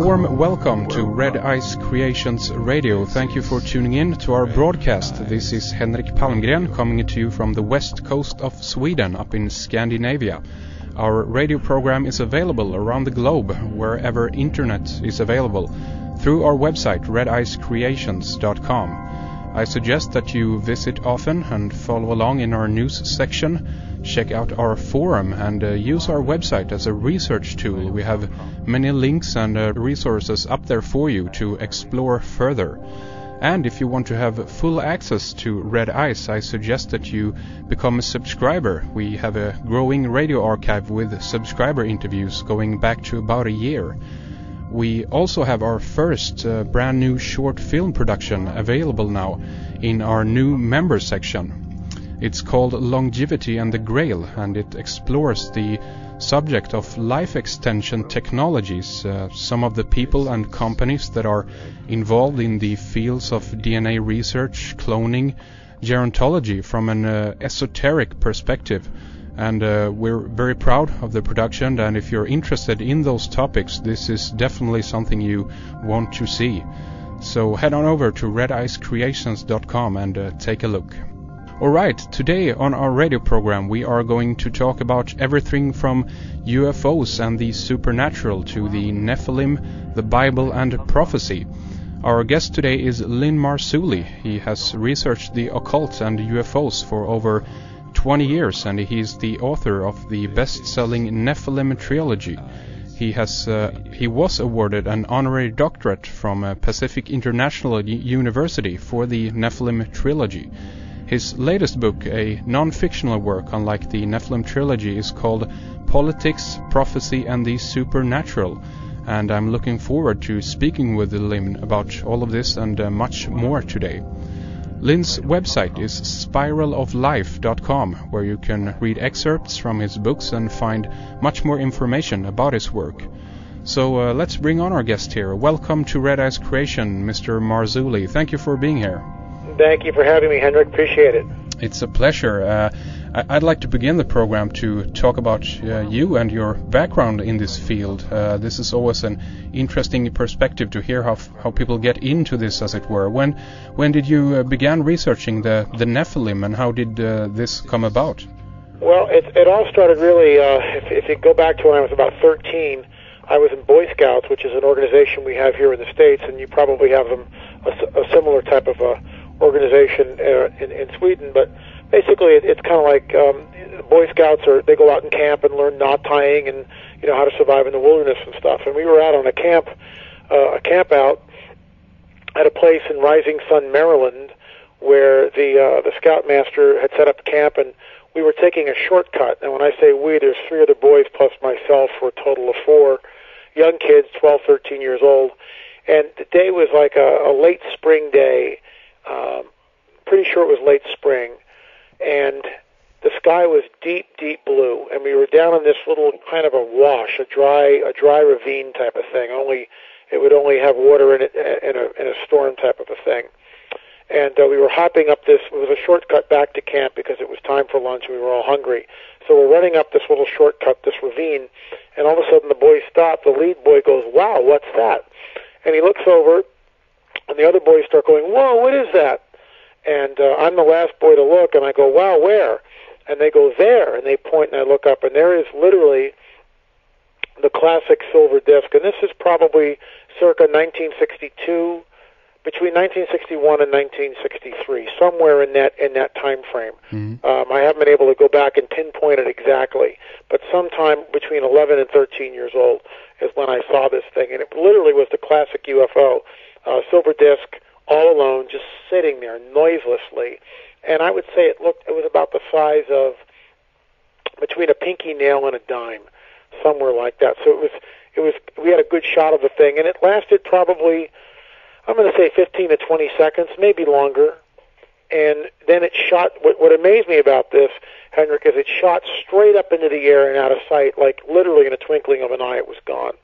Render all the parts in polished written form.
warm welcome to Red Ice Creations Radio. Thank you for tuning in to our broadcast. This is Henrik Palmgren coming to you from the west coast of Sweden up in Scandinavia. Our radio program is available around the globe wherever internet is available through our website redicecreations.com. I suggest that you visit often and follow along in our news section. Check out our forum and use our website as a research tool. We have many links and resources up there for you to explore further. And if you want to have full access to Red Ice, I suggest that you become a subscriber. We have a growing radio archive with subscriber interviews going back to about a year. We also have our first brand new short film production available now in our new member section. It's called Longevity and the Grail, and it explores the subject of life extension technologies, some of the people and companies that are involved in the fields of DNA research, cloning, gerontology from an esoteric perspective. And we're very proud of the production, and if you're interested in those topics, this is definitely something you want to see. So head on over to redicecreations.com and take a look. Alright, today on our radio program we are going to talk about everything from UFOs and the supernatural to the Nephilim, the Bible and prophecy. Our guest today is Lynn Marzulli. He has researched the occult and UFOs for over 20 years, and he is the author of the best-selling Nephilim trilogy. He was awarded an honorary doctorate from Pacific International University for the Nephilim trilogy. His latest book, a non-fictional work unlike the Nephilim trilogy, is called Politics, Prophecy and the Supernatural, and I'm looking forward to speaking with Lynn about all of this and much more today. Lynn's website is spiraloflife.com, where you can read excerpts from his books and find much more information about his work. So let's bring on our guest here. Welcome to Red Ice Creation, Mr. Marzulli. Thank you for being here. Thank you for having me, Henrik. Appreciate it. It's a pleasure. I'd like to begin the program to talk about you and your background in this field. This is always an interesting perspective to hear how people get into this, as it were. When did you begin researching the Nephilim, and how did this come about? Well, it all started really, if you go back to when I was about 13, I was in Boy Scouts, which is an organization we have here in the States, and you probably have a similar type of organization in Sweden, but basically it's kind of like Boy Scouts they go out and camp and learn knot tying and how to survive in the wilderness and stuff. And we were out on a camp out at a place in Rising Sun, Maryland, where the scoutmaster had set up camp, and we were taking a shortcut. And when I say we, there's 3 other boys plus myself for a total of 4 young kids, 12, 13 years old. And the day was like a late spring day. Pretty sure it was late spring, and the sky was deep, deep blue, and we were down in this little kind of a wash, a dry ravine type of thing. It would only have water in it in a storm type of a thing. And we were hopping up this. It was a shortcut back to camp because it was time for lunch and we were all hungry. So we're running up this little shortcut, this ravine, and all of a sudden the boys stop. The lead boy goes, "Wow, what's that?" And he looks over, and the other boys start going, "Whoa, what is that?" And I'm the last boy to look, and I go, "Wow, where?" And they go, "There." And they point, and I look up, and there is literally the classic silver disc. And this is probably circa 1962, between 1961 and 1963, somewhere in that time frame. Mm-hmm. I haven't been able to go back and pinpoint it exactly, but sometime between 11 and 13 years old is when I saw this thing, and it literally was the classic UFO, silver disc, all alone, just sitting there noiselessly. And I would say it was about the size of between a pinky nail and a dime, somewhere like that. So we had a good shot of the thing, and it lasted probably, I'm going to say 15 to 20 seconds, maybe longer. And then it shot, what amazed me about this, Henrik, is it shot straight up into the air and out of sight, like literally in a twinkling of an eye it was gone.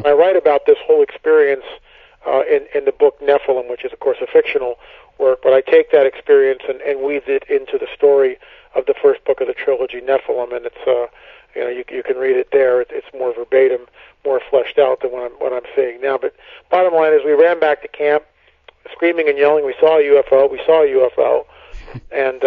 I write about this whole experience in the book Nephilim, which is, of course, a fictional work, but I take that experience and weave it into the story the first book of the trilogy, Nephilim, and it's you can read it there. It's more verbatim, more fleshed out than what I'm saying now. But bottom line is, we ran back to camp, screaming and yelling. We saw a UFO, and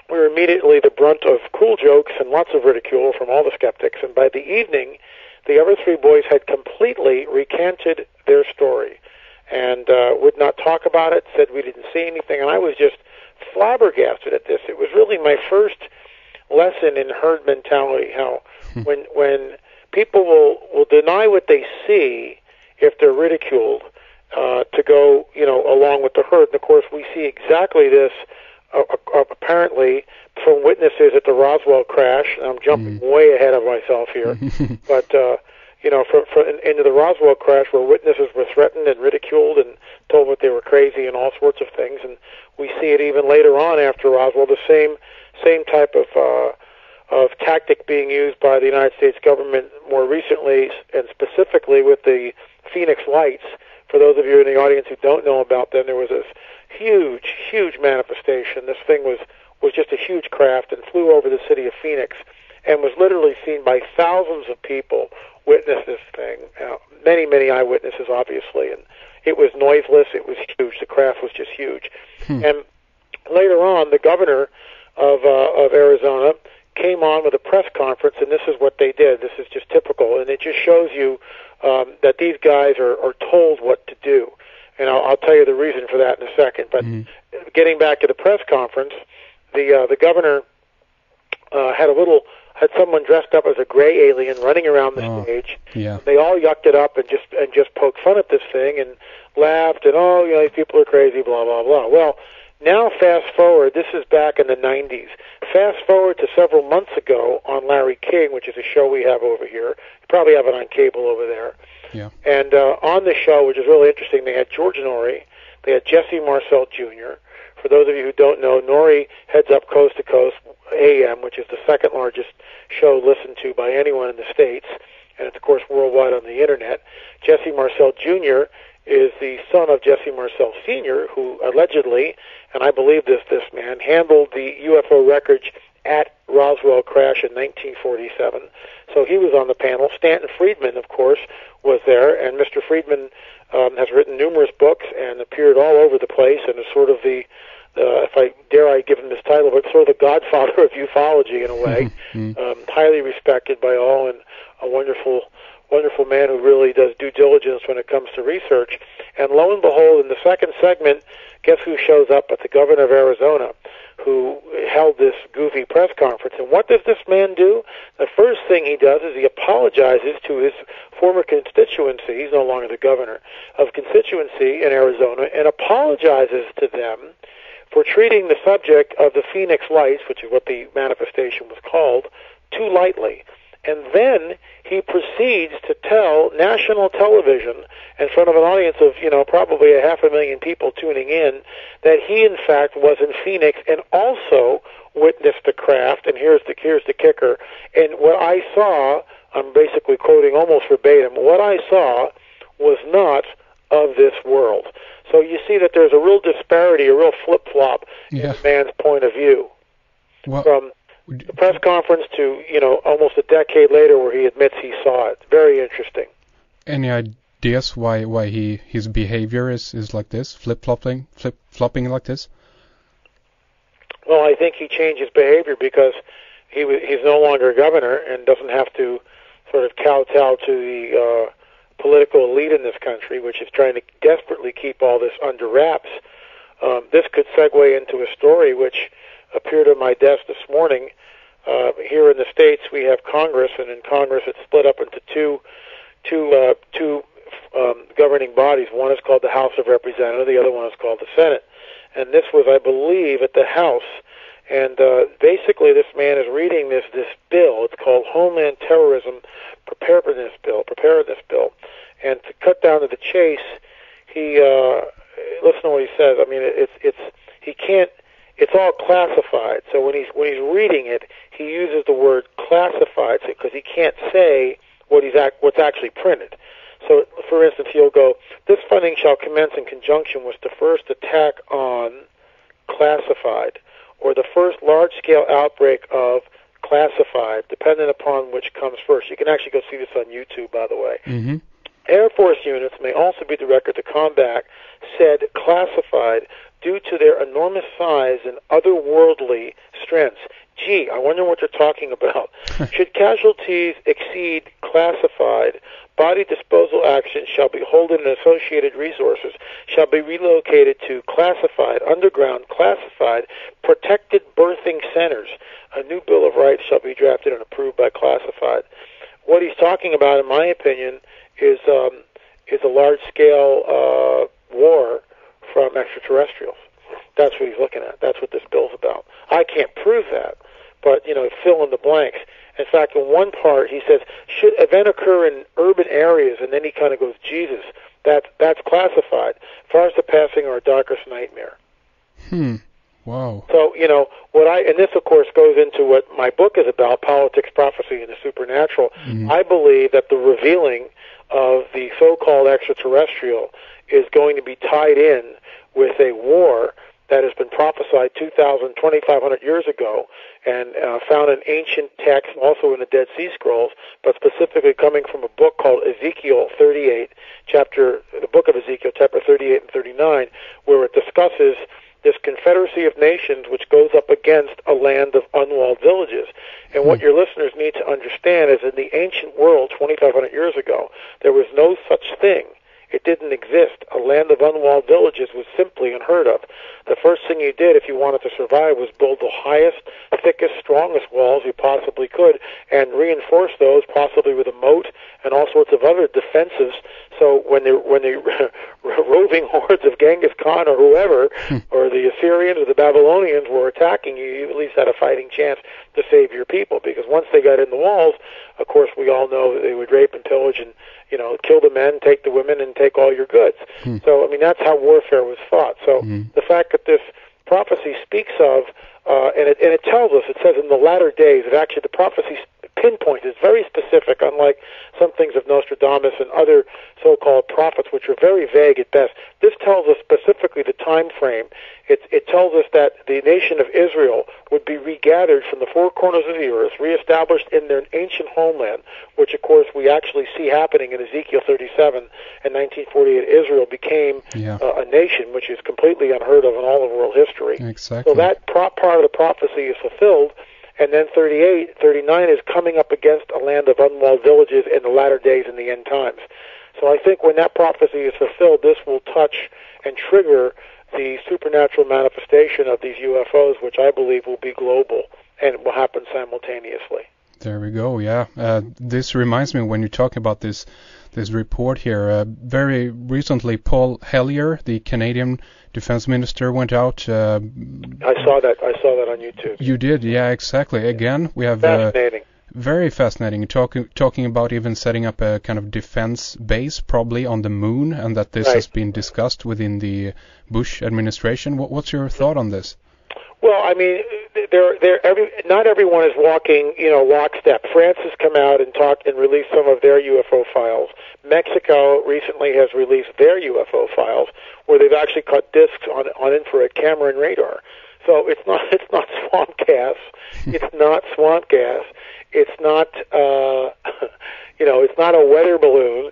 we were immediately the brunt of cruel jokes and lots of ridicule from all the skeptics. And by the evening, the other three boys had completely recanted their story and would not talk about it, said we didn't see anything, and I was just flabbergasted at this. It was really my first lesson in herd mentality, how when people will deny what they see if they're ridiculed to go, along with the herd. And of course, we see exactly this apparently from witnesses at the Roswell crash. I'm jumping way ahead of myself here, but into the Roswell crash, where witnesses were threatened and ridiculed and told that they were crazy and all sorts of things. And we see it even later on after Roswell, the same type of tactic being used by the United States government more recently, and specifically with the Phoenix Lights. For those of you in the audience who don't know about them, there was this huge manifestation. This thing was just a huge craft and flew over the city of Phoenix and was literally seen by thousands of people. Witnessed this thing. Many eyewitnesses, obviously, and it was noiseless. It was huge. The craft was just huge. And later on, the governor of Arizona came on with a press conference, and this is what they did. This is just typical, and it just shows you that these guys are told what to do. And I'll tell you the reason for that in a second. But getting back to the press conference, the governor had someone dressed up as a gray alien running around the stage. Yeah. They all yucked it up and just poked fun at this thing and laughed and these people are crazy, blah blah blah. Well, now fast forward, this is back in the 90s. Fast forward to several months ago on Larry King, which is a show we have over here. You probably have it on cable over there. Yeah. And on the show, which is really interesting, they had George Norrie, they had Jesse Marcel Jr. For those of you who don't know, Norrie heads up Coast to Coast AM, which is the second largest show listened to by anyone in the States, and it's, of course, worldwide on the Internet. Jesse Marcel Jr. is the son of Jesse Marcel Sr., who allegedly, and I believe this man, handled the UFO wreckage at Roswell crash in 1947. So he was on the panel. Stanton Friedman, of course, was there, and Mr. Friedman has written numerous books and appeared all over the place, and is sort of the if I dare give him this title, but sort of the godfather of ufology in a way, highly respected by all, and a wonderful man who really does due diligence when it comes to research. And lo and behold, in the second segment, guess who shows up but the governor of Arizona, who held this goofy press conference. And what does this man do? The first thing he does is he apologizes to his former constituency, he's no longer the governor, of constituency in Arizona, and apologizes to them for treating the subject of the Phoenix Lights, which is what the manifestation was called, too lightly. And then he proceeds to tell national television, in front of an audience of, probably 500,000 people tuning in, that he, in fact, was in Phoenix and also witnessed the craft. And here's the kicker. And what I saw, I'm basically quoting almost verbatim, what I saw was not of this world. So you see that there's a real disparity, a real flip-flop in the man's point of view. Well, from the press conference to, almost a decade later where he admits he saw it. Very interesting. Any ideas why his behavior is like this, flip-flopping like this? Well, I think he changed his behavior because he's no longer a governor and doesn't have to sort of kowtow to the political elite in this country, which is trying to desperately keep all this under wraps. This could segue into a story which appeared on my desk this morning. Here in the States, we have Congress, and in Congress it's split up into two governing bodies. One is called the House of Representatives, the other one is called the Senate. And this was, I believe, at the House. And basically this man is reading this bill. It's called Homeland Terrorism Preparedness Bill. And to cut down to the chase, he listen to what he says. I mean, it's all classified. So when he's reading it, he uses the word classified because he can't say what's actually printed. So, for instance, he'll go, "This funding shall commence in conjunction with the first attack on classified or the first large-scale outbreak of classified, depending upon which comes first. You can actually go see this on YouTube, by the way. Mm-hmm. Air Force units may also be directed to combat said classified due to their enormous size and otherworldly strengths. Gee, I wonder what they're talking about. Should casualties exceed classified, body disposal actions shall be holden and associated resources shall be relocated to classified, underground, classified, protected birthing centers. A new Bill of Rights shall be drafted and approved by classified. What he's talking about, in my opinion, is a large-scale war from extraterrestrials. That's what he's looking at. That's what this bill's about. I can't prove that, but, fill in the blanks. In fact, in one part, he says, should event occur in urban areas, and then he kind of goes, Jesus, that's classified. Far surpassing our darkest nightmare. Wow. So, and this, of course, goes into what my book is about, Politics, Prophecy, and the Supernatural. Mm-hmm. I believe that the revealing of the so-called extraterrestrial is going to be tied in with a war that has been prophesied 2,500 years ago and found in ancient texts, also in the Dead Sea Scrolls, but specifically coming from a book called Ezekiel 38, the book of Ezekiel, chapter 38 and 39, where it discusses this confederacy of nations which goes up against a land of unwalled villages. And what your listeners need to understand is in the ancient world, 2,500 years ago, there was no such thing. It didn't exist. A land of unwalled villages was simply unheard of. The first thing you did if you wanted to survive was build the highest, thickest, strongest walls you possibly could and reinforce those, possibly with a moat and all sorts of other defenses. So when the roving hordes of Genghis Khan or whoever, or the Assyrians or the Babylonians were attacking you, you at least had a fighting chance to save your people. Because once they got in the walls, of course, we all know that they would rape and pillage and kill the men, take the women, and take all your goods. So, that's how warfare was fought. So the fact that this prophecy speaks of, and it tells us, it says in the latter days, that actually the prophecy pinpoints is very specific, unlike some things of Nostradamus and other so-called prophets, which are very vague at best. This tells us specifically the time frame. It tells us that the nation of Israel would be regathered from the four corners of the earth, reestablished in their ancient homeland, which, of course, we actually see happening in Ezekiel 37 and 1948. Israel became a nation, which is completely unheard of in all of world history. Exactly. So that part of the prophecy is fulfilled. And then 39 is coming up against a land of unwalled villages in the latter days in the end times. So I think when that prophecy is fulfilled, this will touch and trigger the supernatural manifestation of these UFOs, which I believe will be global and will happen simultaneously. There we go, yeah. This reminds me, when you talk about this report here, very recently Paul Hellyer, the Canadian defense minister, went out. I saw that on YouTube. You did, yeah, exactly. Again, we have fascinating. Very fascinating. Talking about even setting up a kind of defense base, probably on the moon, and that this has been discussed within the Bush administration. What's your thought on this? Well, not everyone is walking, lockstep. France has come out and talked and released some of their UFO files. Mexico recently has released their UFO files, where they've actually cut discs on infrared camera and radar. So it's not swamp gas. It's not swamp gas. It's not it's not a weather balloon.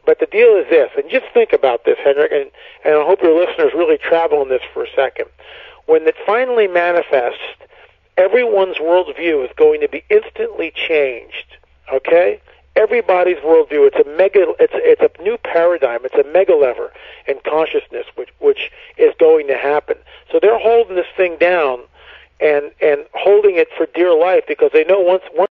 But the deal is this, and just think about this, Henrik, and I hope your listeners really travel in this for a second. When it finally manifests, everyone's worldview is going to be instantly changed. Okay? Everybody's worldview. It's a new paradigm. It's a mega lever in consciousness, which is going to happen. So they're holding this thing down and holding it for dear life, because they know once